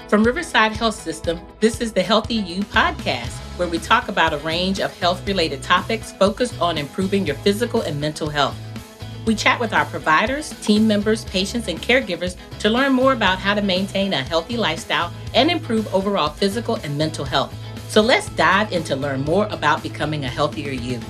From Riverside Health System, this is the Healthy You podcast, where we talk about a range of health-related topics focused on improving your physical and mental health. We chat with our providers, team members, patients, and caregivers to learn more about how to maintain a healthy lifestyle and improve overall physical and mental health. So let's dive in to learn more about becoming a healthier you.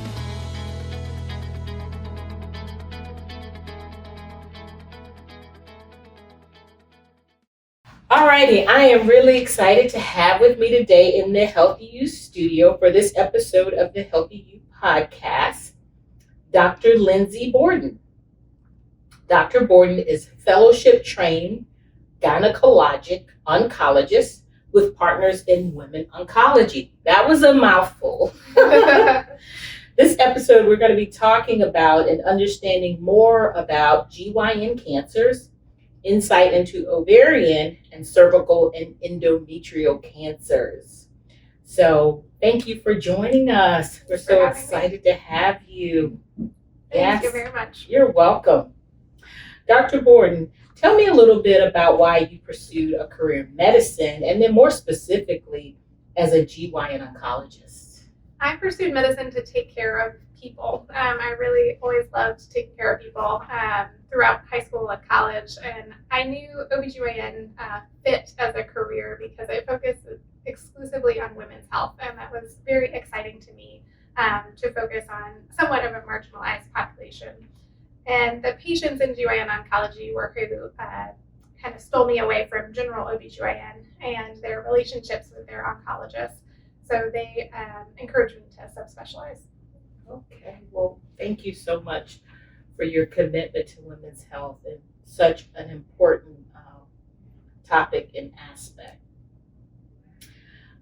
Alrighty, I am really excited to have with me today in the Healthy You studio for this episode of the Healthy You podcast, Dr. Lindsay Borden. Dr. Borden is fellowship-trained gynecologic oncologist with partners in women oncology. That was a mouthful. This episode, we're going to be talking about and understanding more about GYN cancers, insight into ovarian and cervical and endometrial cancers. So thank you for joining us. We're so excited to have you. Thank you very much. You're welcome. Dr. Borden, tell me a little bit about why you pursued a career in medicine, and then more specifically as a GYN oncologist. I pursued medicine to take care of people. I really always loved taking care of people throughout high school and college, and I knew OBGYN fit as a career because it focused exclusively on women's health, and that was very exciting to me to focus on somewhat of a marginalized population. And the patients in GYN oncology were who kind of stole me away from general OBGYN and their relationships with their oncologists. So they encouraged me to subspecialize. Okay, well, thank you so much for your commitment to women's health and such an important topic and aspect.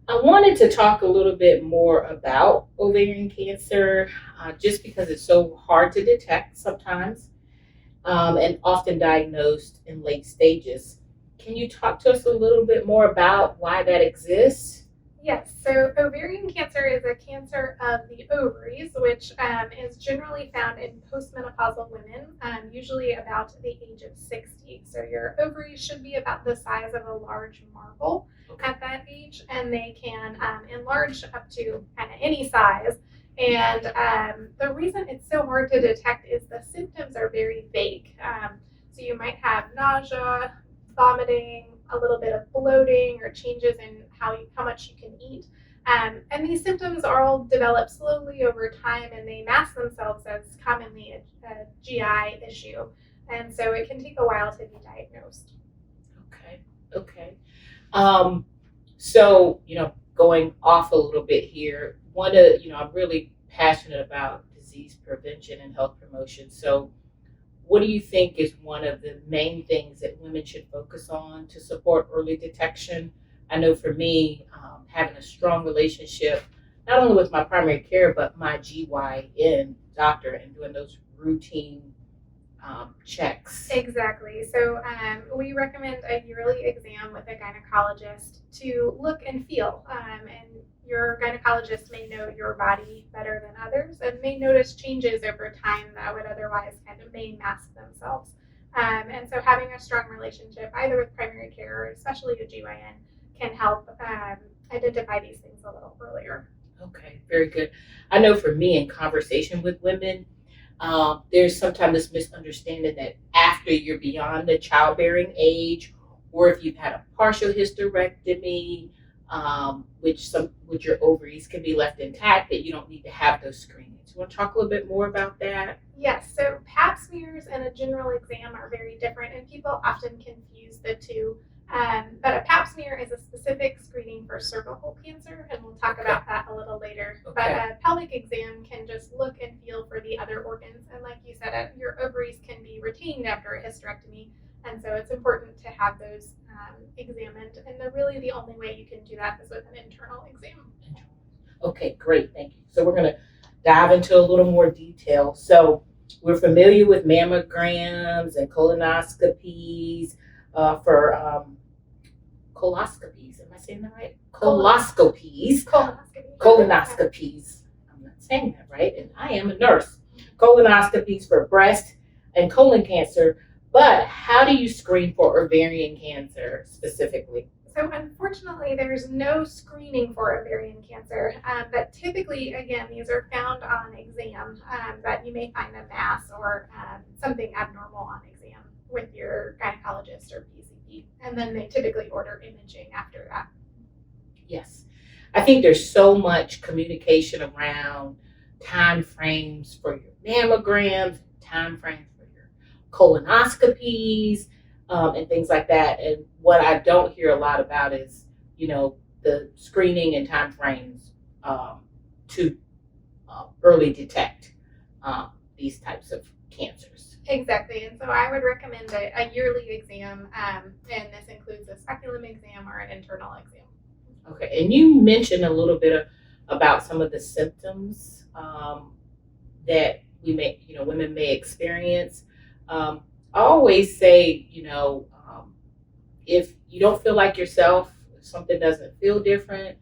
I wanted to talk a little bit more about ovarian cancer, just because it's so hard to detect sometimes and often diagnosed in late stages. Can you talk to us a little bit more about why that exists? Yes, so ovarian cancer is a cancer of the ovaries, which is generally found in postmenopausal women, usually about the age of 60. So your ovaries should be about the size of a large marble at that age, and they can enlarge up to kind of any size. And the reason it's so hard to detect is the symptoms are very vague. So you might have nausea, vomiting, a little bit of bloating, or changes in how much you can eat. And these symptoms are all develop slowly over time, and they mask themselves as commonly a GI issue. And so it can take a while to be diagnosed. Okay. So, going off a little bit here, I'm really passionate about disease prevention and health promotion. So what do you think is one of the main things that women should focus on to support early detection? I know for me, having a strong relationship, not only with my primary care, but my GYN doctor, and doing those routine checks. Exactly. So we recommend a yearly exam with a gynecologist to look and feel. And your gynecologist may know your body better than others and may notice changes over time that would otherwise kind of may mask themselves. And so having a strong relationship, either with primary care or especially a GYN, can help identify these things a little earlier. Okay, very good. I know for me, in conversation with women, there's sometimes this misunderstanding that after you're beyond the childbearing age, or if you've had a partial hysterectomy, which your ovaries can be left intact, that you don't need to have those screenings. You want to talk a little bit more about that? Yes, so pap smears and a general exam are very different, and people often confuse the two. But a pap smear is a specific screening for cervical cancer, and we'll talk about that a little later. Okay. But a pelvic exam can just look and feel for the other organs, and like you said, your ovaries can be retained after a hysterectomy, and so it's important to have those examined, and really the only way you can do that is with an internal exam. Okay, great, thank you. So we're going to dive into a little more detail. So we're familiar with mammograms and colonoscopies for coloscopies. Am I saying that right? Coloscopies. Colonoscopies. I'm not saying that right, and I am a nurse. Colonoscopies for breast and colon cancer. But how do you screen for ovarian cancer specifically? So unfortunately, there's no screening for ovarian cancer, but typically, again, these are found on exam, that you may find a mass or something abnormal on exam with your gynecologist or PCP, and then they typically order imaging after that. Yes. I think there's so much communication around time frames for your mammograms, time frames for your colonoscopies, and things like that. And what I don't hear a lot about is, the screening and time frames to early detect these types of cancers. Exactly, and so I would recommend a yearly exam, and this includes a speculum exam or an internal exam. Okay, and you mentioned a little bit about some of the symptoms that women may experience. I always say, if you don't feel like yourself, if something doesn't feel different,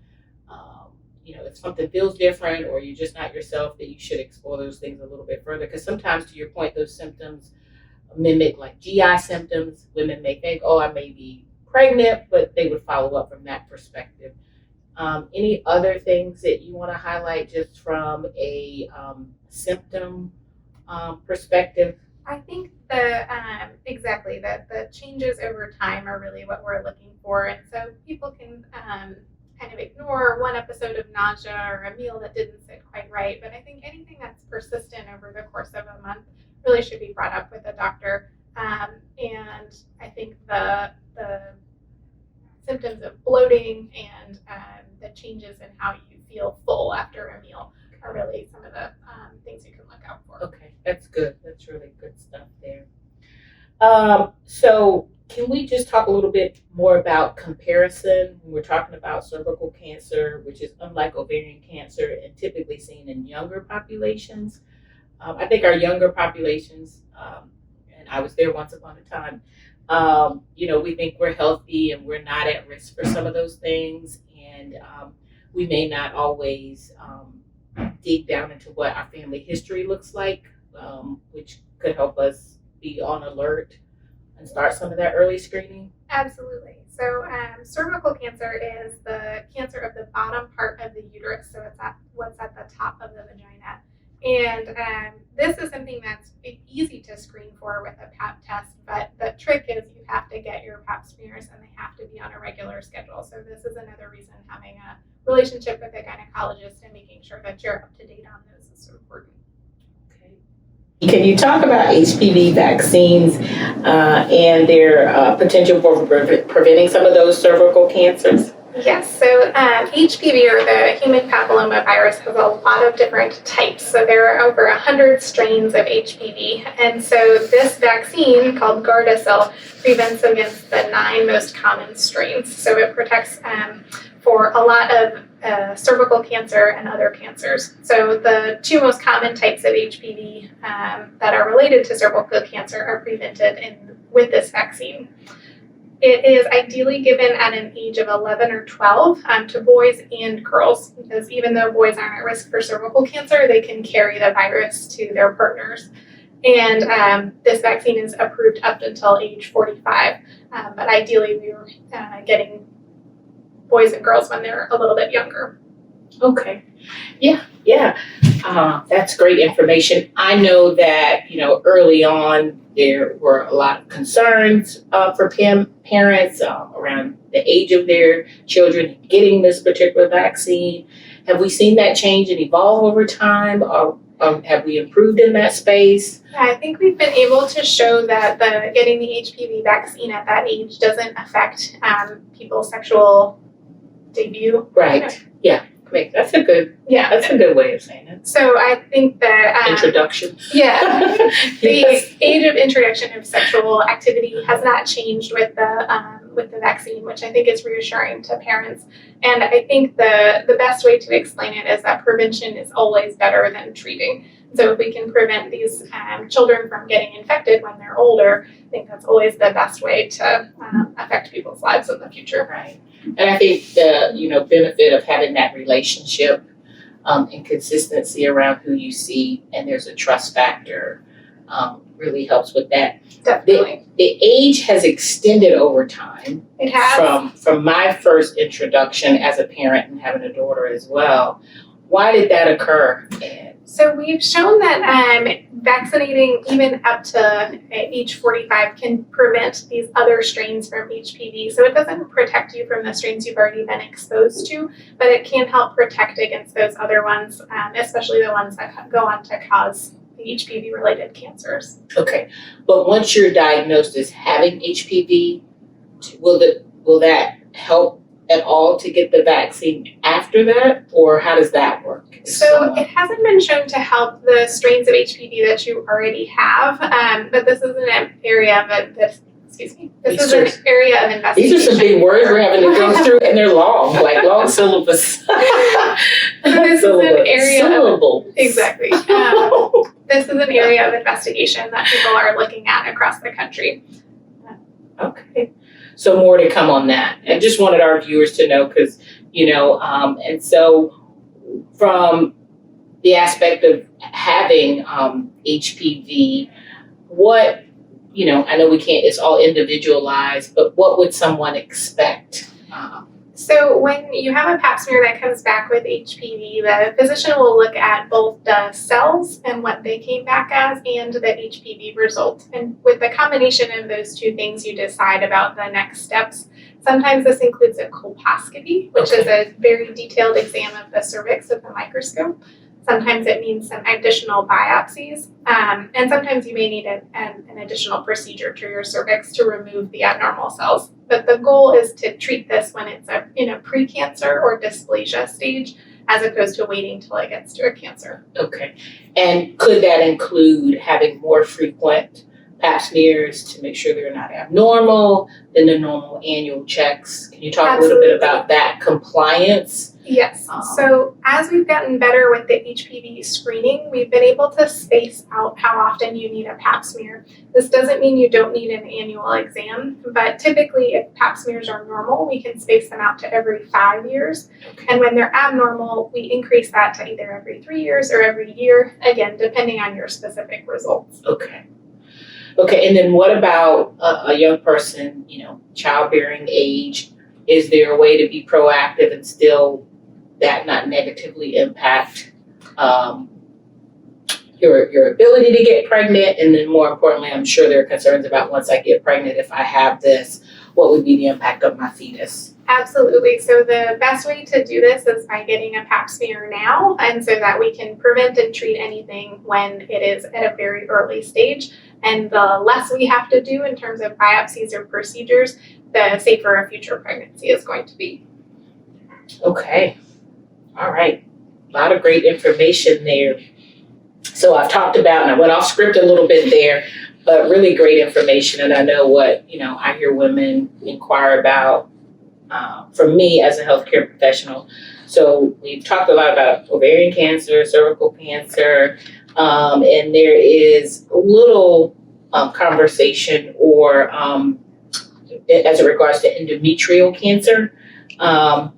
if something feels different or you're just not yourself, that you should explore those things a little bit further. Because sometimes, to your point, those symptoms mimic like GI symptoms. Women may think, oh, I may be pregnant, but they would follow up from that perspective. Any other things that you want to highlight just from a symptom perspective? I think exactly that the changes over time are really what we're looking for, and so people can kind of ignore one episode of nausea or a meal that didn't sit quite right. But I think anything that's persistent over the course of a month really should be brought up with a doctor. And I think the symptoms of bloating and the changes in how you feel full after a meal are really some of the things you can look out for. Okay, that's good. That's really good stuff there. So can we just talk a little bit more about comparison? We're talking about cervical cancer, which is unlike ovarian cancer and typically seen in younger populations. I think our younger populations, and I was there once upon a time, we think we're healthy and we're not at risk for some of those things. And we may not always dig down into what our family history looks like, which could help us be on alert and start some of that early screening. Absolutely. So cervical cancer is the cancer of the bottom part of the uterus. So it's what's at the top of the vagina. And this is something that's easy to screen for with a pap test, but the trick is you have to get your pap smears and they have to be on a regular schedule. So this is another reason having a relationship with a gynecologist and making sure that you're up to date on those is so important. Can you talk about HPV vaccines and their potential for preventing some of those cervical cancers? Yes, so HPV, or the human papillomavirus, has a lot of different types. So there are over 100 strains of HPV. And so this vaccine, called Gardasil, prevents against the 9 most common strains. So it protects for a lot of cervical cancer and other cancers. So the 2 most common types of HPV that are related to cervical cancer are prevented with this vaccine. It is ideally given at an age of 11 or 12 to boys and girls, because even though boys aren't at risk for cervical cancer, they can carry the virus to their partners. And this vaccine is approved up until age 45, but ideally we were getting boys and girls when they're a little bit younger. Okay. Yeah. That's great information. I know that, early on there were a lot of concerns for parents around the age of their children getting this particular vaccine. Have we seen that change and evolve over time? Or have we improved in that space? Yeah, I think we've been able to show that getting the HPV vaccine at that age doesn't affect people's sexual debut. Right. Yeah. That's a good way of saying it. So I think that introduction. Yeah, Yes. The age of introduction of sexual activity has not changed with the vaccine, which I think is reassuring to parents. And I think the best way to explain it is that prevention is always better than treating. So if we can prevent these children from getting infected when they're older, I think that's always the best way to affect people's lives in the future. Right. And I think the benefit of having that relationship and consistency around who you see, and there's a trust factor really helps with that. Definitely. The age has extended over time. It has. From my first introduction as a parent and having a daughter as well. Why did that occur? So we've shown that vaccinating even up to age 45 can prevent these other strains from HPV. So it doesn't protect you from the strains you've already been exposed to, but it can help protect against those other ones, especially the ones that go on to cause the HPV-related cancers. Okay, but once you're diagnosed as having HPV, will that help at all to get the vaccine after that, or how does that work? So it hasn't been shown to help the strains of HPV that you already have, but this is an area of an area of investigation. These are some big words we're having to go through, and they're long, like long syllables. This is an area exactly. This is an area of investigation that people are looking at across the country. Okay. So more to come on that. I just wanted our viewers to know because, and so from the aspect of having HPV, what, I know we can't, it's all individualized, but what would someone expect? So when you have a pap smear that comes back with HPV, the physician will look at both the cells and what they came back as and the HPV result. And with the combination of those two things, you decide about the next steps. Sometimes this includes a colposcopy, which is a very detailed exam of the cervix with a microscope. Sometimes it means some additional biopsies, and sometimes you may need an additional procedure to your cervix to remove the abnormal cells. But the goal is to treat this when it's in a precancer or dysplasia stage, as opposed to waiting till it gets to a cancer. Okay. And could that include having more frequent pap smears to make sure they're not abnormal than the normal annual checks? Can you talk a little bit about that compliance? Yes. So as we've gotten better with the HPV screening, we've been able to space out how often you need a pap smear. This doesn't mean you don't need an annual exam, but typically if pap smears are normal, we can space them out to every 5 years. Okay. And when they're abnormal, we increase that to either every 3 years or every year, again, depending on your specific results. Okay. Okay, and then what about a young person, childbearing age? Is there a way to be proactive and still that not negatively impact your ability to get pregnant? And then more importantly, I'm sure there are concerns about once I get pregnant, if I have this, what would be the impact of my fetus? Absolutely. So the best way to do this is by getting a pap smear now, and so that we can prevent and treat anything when it is at a very early stage. And the less we have to do in terms of biopsies or procedures, the safer a future pregnancy is going to be. Okay. All right. A lot of great information there. So I've talked about, and I went off script a little bit there, but really great information. And I know what, I hear women inquire about from me as a healthcare professional. So we've talked a lot about ovarian cancer, cervical cancer, and there is a little conversation or as it regards to endometrial cancer,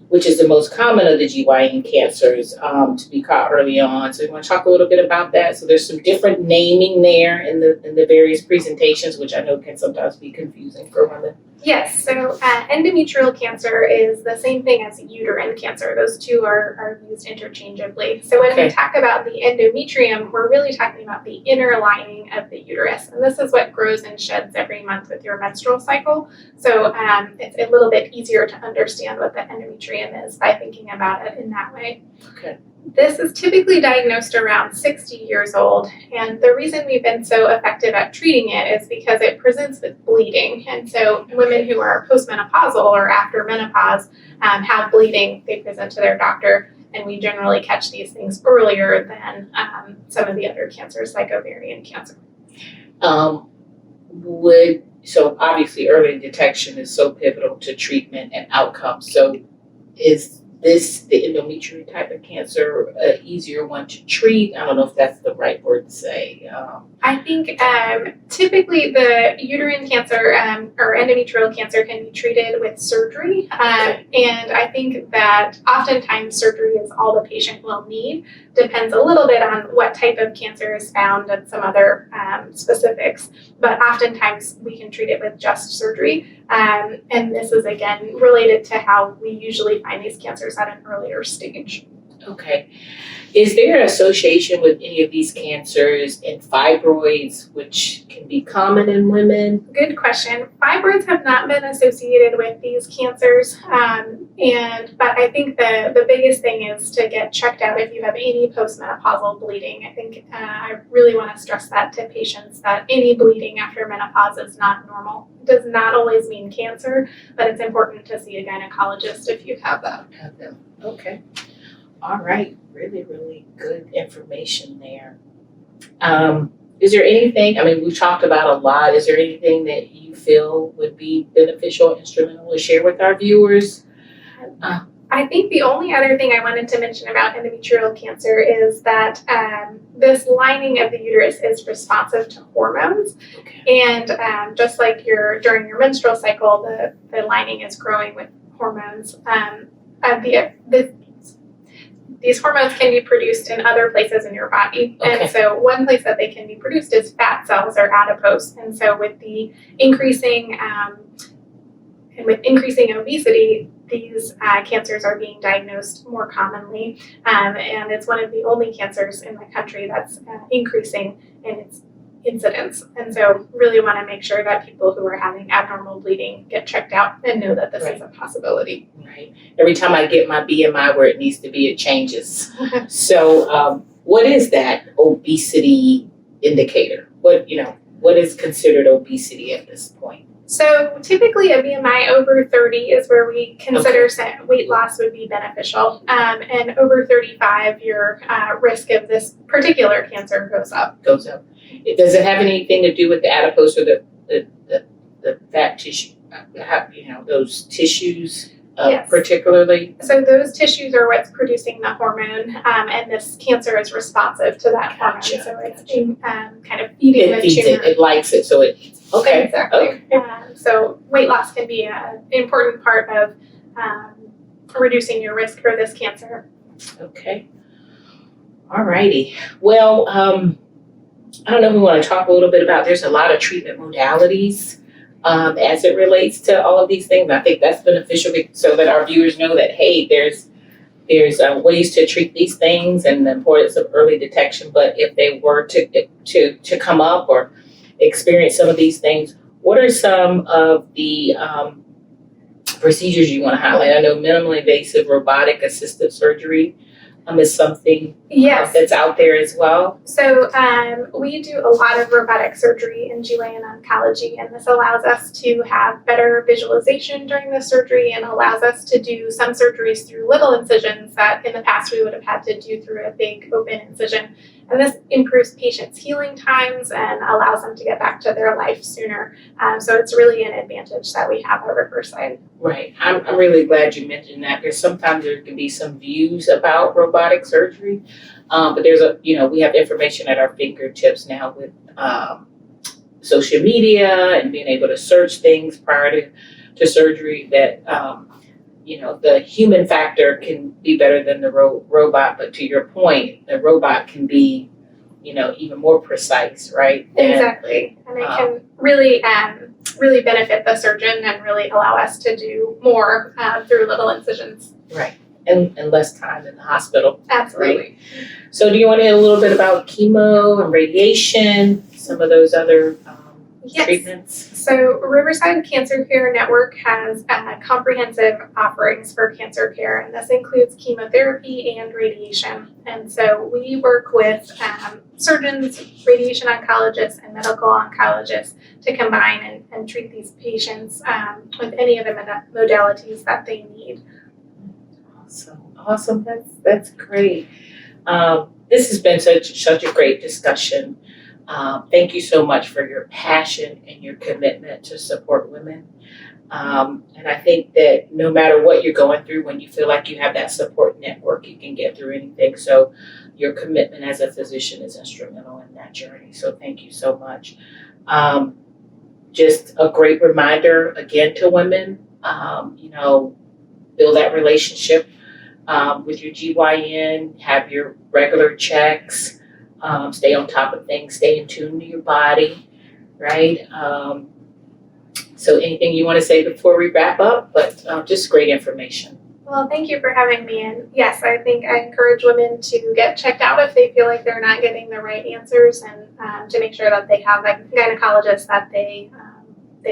which is the most common of the GYN cancers to be caught early on. So you want to talk a little bit about that? So there's some different naming there in the various presentations, which I know can sometimes be confusing for women. Yes, so endometrial cancer is the same thing as uterine cancer. Those two are used interchangeably. So when we talk about the endometrium, we're really talking about the inner lining of the uterus. And this is what grows and sheds every month with your menstrual cycle. So it's a little bit easier to understand what the endometrium is by thinking about it in that way. Okay. This is typically diagnosed around 60 years old, and the reason we've been so effective at treating it is because it presents with bleeding. And so women who are postmenopausal or after menopause have bleeding, they present to their doctor, and we generally catch these things earlier than some of the other cancers like ovarian cancer. So obviously early detection is so pivotal to treatment and outcomes. So is the endometrial type of cancer, an easier one to treat? I don't know if that's the right word to say. I think typically the uterine cancer or endometrial cancer can be treated with surgery. And I think that oftentimes surgery is all the patient will need. Depends a little bit on what type of cancer is found and some other specifics. But oftentimes we can treat it with just surgery. And this is, again, related to how we usually find these cancers at an earlier stage. Okay. Is there an association with any of these cancers and fibroids, which can be common in women? Good question. Fibroids have not been associated with these cancers, but I think the biggest thing is to get checked out if you have any postmenopausal bleeding. I think I really want to stress that to patients that any bleeding after menopause is not normal. It does not always mean cancer, but it's important to see a gynecologist if you have that. Okay. All right. Really, really good information there. Is there anything, I mean, we've talked about a lot. Is there anything that you feel would be beneficial, instrumental to share with our viewers? I think the only other thing I wanted to mention about endometrial cancer is that this lining of the uterus is responsive to hormones. Okay. And just like during your menstrual cycle, the lining is growing with hormones. These hormones can be produced in other places in your body. Okay. And so one place that they can be produced is fat cells or adipose. And so with the increasing obesity, these cancers are being diagnosed more commonly. And it's one of the only cancers in the country that's increasing in its incidence. And so really want to make sure that people who are having abnormal bleeding get checked out and know that this is a possibility. Right. Every time I get my BMI where it needs to be, it changes. So what is that obesity indicator? What is considered obesity at this point? So typically a BMI over 30 is where we consider weight loss would be beneficial. And over 35, your risk of this particular cancer goes up. Does it have anything to do with the adipose or the fat tissue? Those tissues Yes. Particularly? So those tissues are what's producing the hormone, and this cancer is responsive to that hormone. So it's kind of feeding the tumor. It likes it, so it. Okay. Exactly. Okay. So weight loss can be an important part of reducing your risk for this cancer. Okay. All righty. Well, I don't know if we want to talk a little bit about, there's a lot of treatment modalities as it relates to all of these things. I think that's beneficial so that our viewers know that, hey, there's ways to treat these things and the importance of early detection. But if they were to come up or experience some of these things, what are some of the procedures you want to highlight? I know minimally invasive robotic assisted surgery is something that's out there as well. So we do a lot of robotic surgery in GYN oncology, and this allows us to have better visualization during the surgery and allows us to do some surgeries through little incisions that in the past we would have had to do through a big open incision. And this improves patients' healing times and allows them to get back to their life sooner. So it's really an advantage that we have at Riverside. Right. I'm really glad you mentioned that, because sometimes there can be some views about robotic surgery, but there's we have information at our fingertips now with social media and being able to search things prior to surgery that the human factor can be better than the robot. But to your point, the robot can be, even more precise, right? Exactly. And it can really benefit the surgeon and really allow us to do more through little incisions. Right. And less time in the hospital. Absolutely. Right? So do you want to hear a little bit about chemo and radiation, some of those other treatments? So Riverside Cancer Care Network has comprehensive offerings for cancer care, and this includes chemotherapy and radiation. And so we work with surgeons, radiation oncologists, and medical oncologists to combine and treat these patients with any of the modalities that they need. Awesome. That's great. This has been such a great discussion. Thank you so much for your passion and your commitment to support women. And I think that no matter what you're going through, when you feel like you have that support network, you can get through anything. So your commitment as a physician is instrumental in that journey. So thank you so much. Just a great reminder again to women, build that relationship with your GYN, have your regular checks, stay on top of things, stay in tune to your body, right? So anything you want to say before we wrap up, but just great information. Well, thank you for having me. And yes, I think I encourage women to get checked out if they feel like they're not getting the right answers, and to make sure that they have a gynecologist that they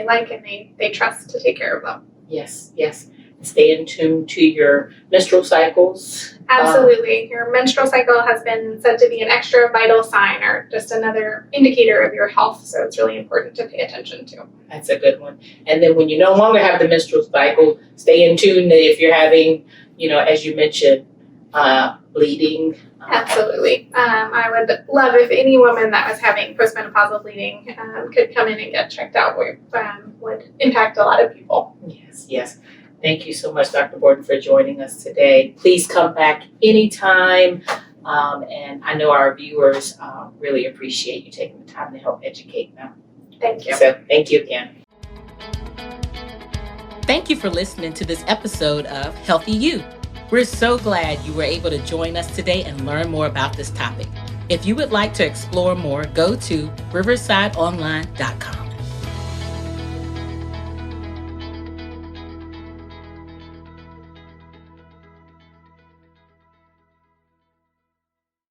like and they trust to take care of them. Yes. Stay in tune to your menstrual cycles. Absolutely. Your menstrual cycle has been said to be an extra vital sign or just another indicator of your health. So it's really important to pay attention to. That's a good one. And then when you no longer have the menstrual cycle, stay in tune if you're having, as you mentioned, bleeding. Absolutely. I would love if any woman that was having postmenopausal bleeding could come in and get checked out. Would impact a lot of people. Yes. Thank you so much, Dr. Borden, for joining us today. Please come back anytime. And I know our viewers really appreciate you taking the time to help educate them. Thank you. So thank you again. Thank you for listening to this episode of Healthy You. We're so glad you were able to join us today and learn more about this topic. If you would like to explore more, go to riversideonline.com.